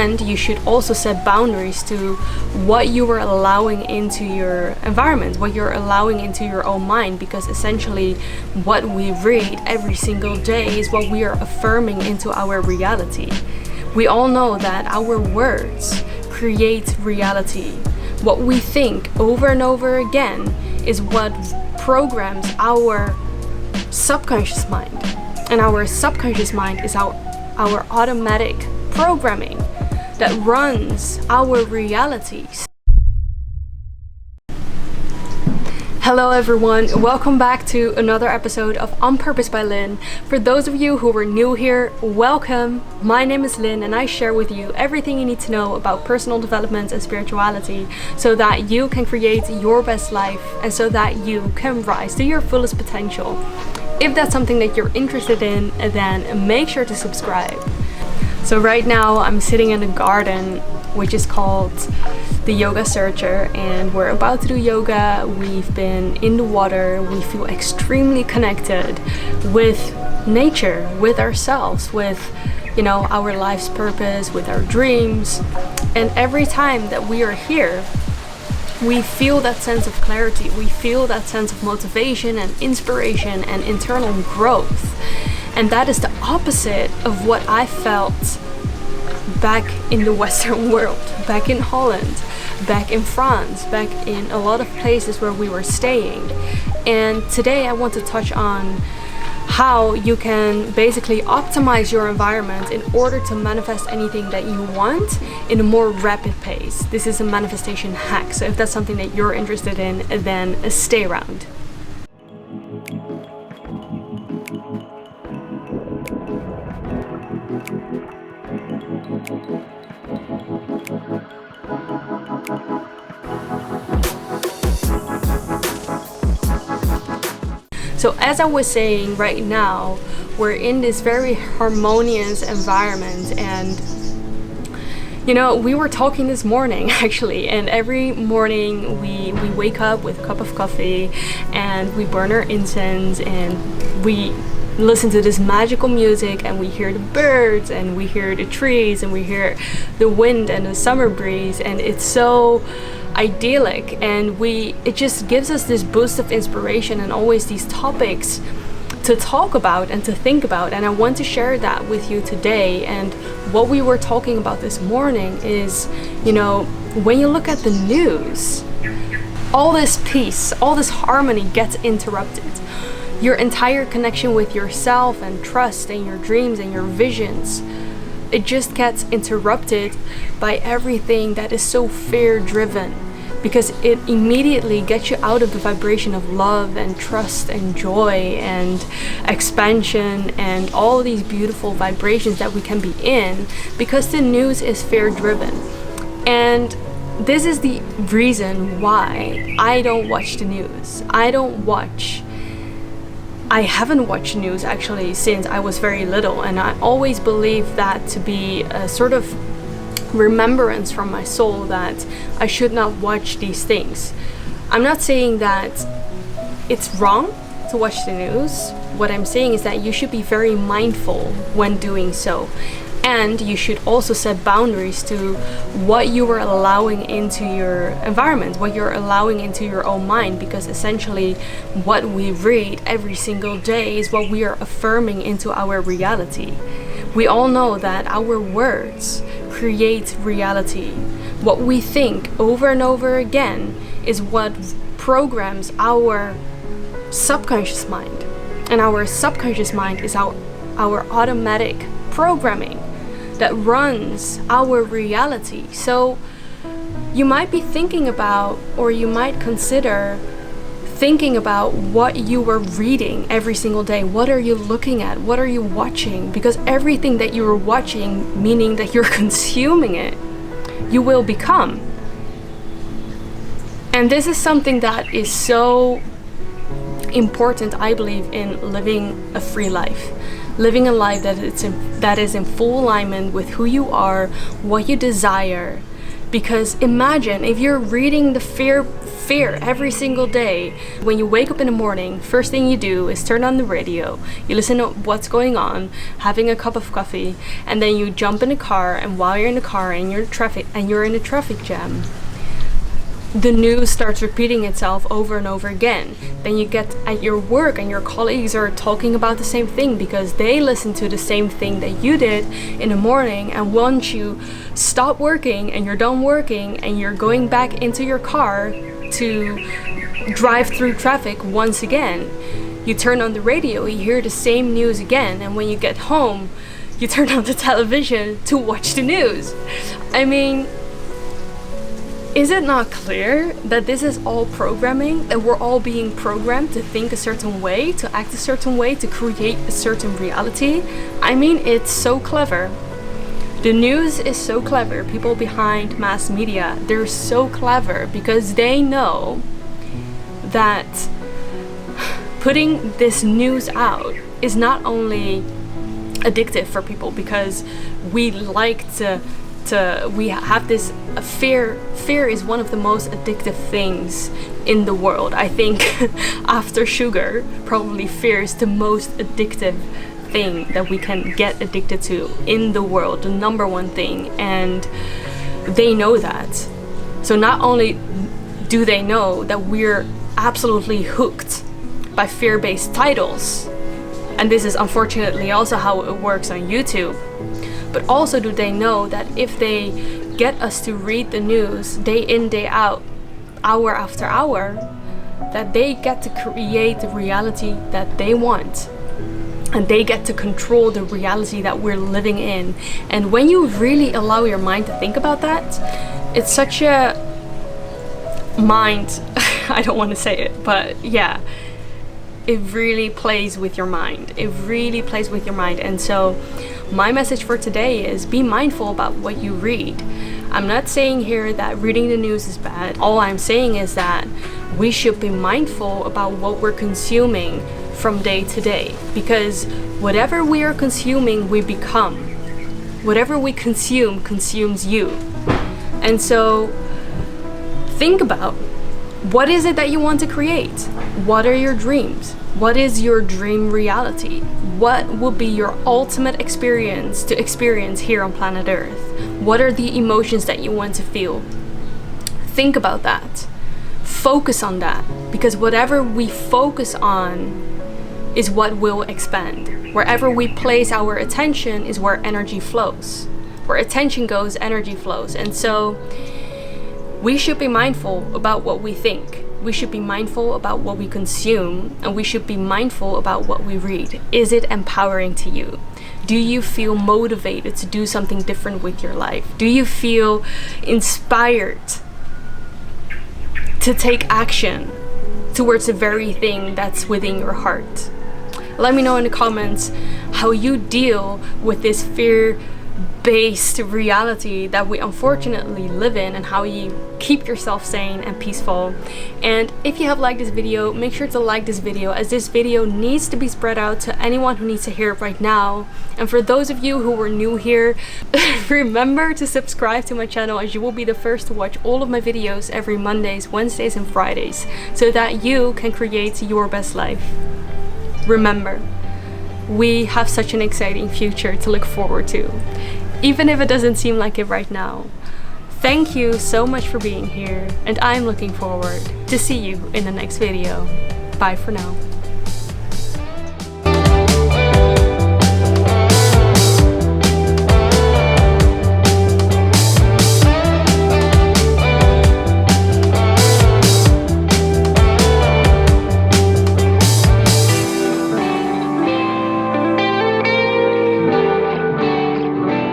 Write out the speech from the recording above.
And you should also set boundaries to what you are allowing into your environment, what you're allowing into your own mind, because essentially what we read every single day is what we are affirming into our reality. We all know that our words create reality. What we think over and over again is what programs our subconscious mind. And our subconscious mind is our automatic programming that runs our realities. Hello everyone, welcome back to another episode of On Purpose by Lynn. For those of you who are new here, welcome. My name is Lynn and I share with you everything you need to know about personal development and spirituality so that you can create your best life and so that you can rise to your fullest potential. If that's something that you're interested in, then make sure to subscribe. So right now I'm sitting in a garden which is called the Yoga Searcher, and we're about to do yoga. We've been in the water. We feel extremely connected with nature, with ourselves, with our life's purpose, with our dreams. And every time that we are here, we feel that sense of clarity. We feel that sense of motivation and inspiration and internal growth. And that is the opposite of what I felt back in the Western world, back in Holland, back in France, back in a lot of places where we were staying. And today I want to touch on how you can basically optimize your environment in order to manifest anything that you want in a more rapid pace. This is a manifestation hack, so if that's something that you're interested in, then stay around. So as I was saying, right now we're in this very harmonious environment, and we were talking this morning actually, and every morning we wake up with a cup of coffee and we burn our incense and we listen to this magical music and we hear the birds and we hear the trees and we hear the wind and the summer breeze, and it's so idyllic, and it just gives us this boost of inspiration and always these topics to talk about and to think about. And I want to share that with you today. And what we were talking about this morning is, when you look at the news, all this peace, all this harmony gets interrupted. Your entire connection with yourself and trust and your dreams and your visions, it just gets interrupted by everything that is so fear-driven, because it immediately gets you out of the vibration of love and trust and joy and expansion and all these beautiful vibrations that we can be in, because the news is fear-driven. And this is the reason why I don't watch the news. I haven't watched news actually since I was very little, and I always believe that to be a sort of remembrance from my soul that I should not watch these things. I'm not saying that it's wrong to watch the news. What I'm saying is that you should be very mindful when doing so. And you should also set boundaries to what you are allowing into your environment, what you're allowing into your own mind, because essentially what we read every single day is what we are affirming into our reality. We all know that our words create reality. What we think over and over again is what programs our subconscious mind. And our subconscious mind is our automatic programming that runs our reality. So you might be thinking about, or you might consider thinking about what you are reading every single day. What are you looking at? What are you watching? Because everything that you are watching, meaning that you're consuming it, you will become. And this is something that is so important, I believe, in living a free life. Living a life that is in full alignment with who you are, what you desire, Because imagine if you're reading the fear every single day. When you wake up in the morning, first thing you do is turn on the radio, you listen to what's going on, having a cup of coffee, and then you jump in the car, and while you're in the car and you're in a traffic jam, the news starts repeating itself over and over again. Then you get at your work and your colleagues are talking about the same thing because they listen to the same thing that you did in the morning. And once you stop working and you're done working and you're going back into your car to drive through traffic once again, you turn on the radio, you hear the same news again, and when you get home, you turn on the television to watch the news. I mean, is it not clear that this is all programming, that we're all being programmed to think a certain way, to act a certain way, to create a certain reality? I mean, it's so clever. The news is so clever. People behind mass media, they're so clever because they know that putting this news out is not only addictive for people because we like we have this fear is one of the most addictive things in the world. I think after sugar, probably fear is the most addictive thing that we can get addicted to in the world, the number one thing, and they know that. So not only do they know that we're absolutely hooked by fear-based titles, and this is unfortunately also how it works on YouTube, but also do they know that if they get us to read the news day in, day out, hour after hour, that they get to create the reality that they want. And they get to control the reality that we're living in. And when you really allow your mind to think about that, it's such a mind, I don't want to say it, but yeah, it really plays with your mind. It really plays with your mind. And so my message for today is be mindful about what you read. I'm not saying here that reading the news is bad. All I'm saying is that we should be mindful about what we're consuming from day to day, because whatever we are consuming, we become. Whatever we consume consumes you. And so think about, what is it that you want to create? What are your dreams? What is your dream reality? What will be your ultimate experience to experience here on planet Earth? What are the emotions that you want to feel? Think about that. Focus on that, because whatever we focus on is what will expand. Wherever we place our attention is where energy flows. Where attention goes, energy flows. And so we should be mindful about what we think. We should be mindful about what we consume, and we should be mindful about what we read. Is it empowering to you? Do you feel motivated to do something different with your life? Do you feel inspired to take action towards the very thing that's within your heart? Let me know in the comments how you deal with this fear-based reality that we unfortunately live in, and how you keep yourself sane and peaceful. And if you have liked this video, make sure to like this video, as this video needs to be spread out to anyone who needs to hear it right now. And for those of you who were new here, remember to subscribe to my channel, as you will be the first to watch all of my videos every Mondays, Wednesdays and Fridays, so that you can create your best life. Remember, we have such an exciting future to look forward to, even if it doesn't seem like it right now. Thank you so much for being here, and I'm looking forward to see you in the next video. Bye for now.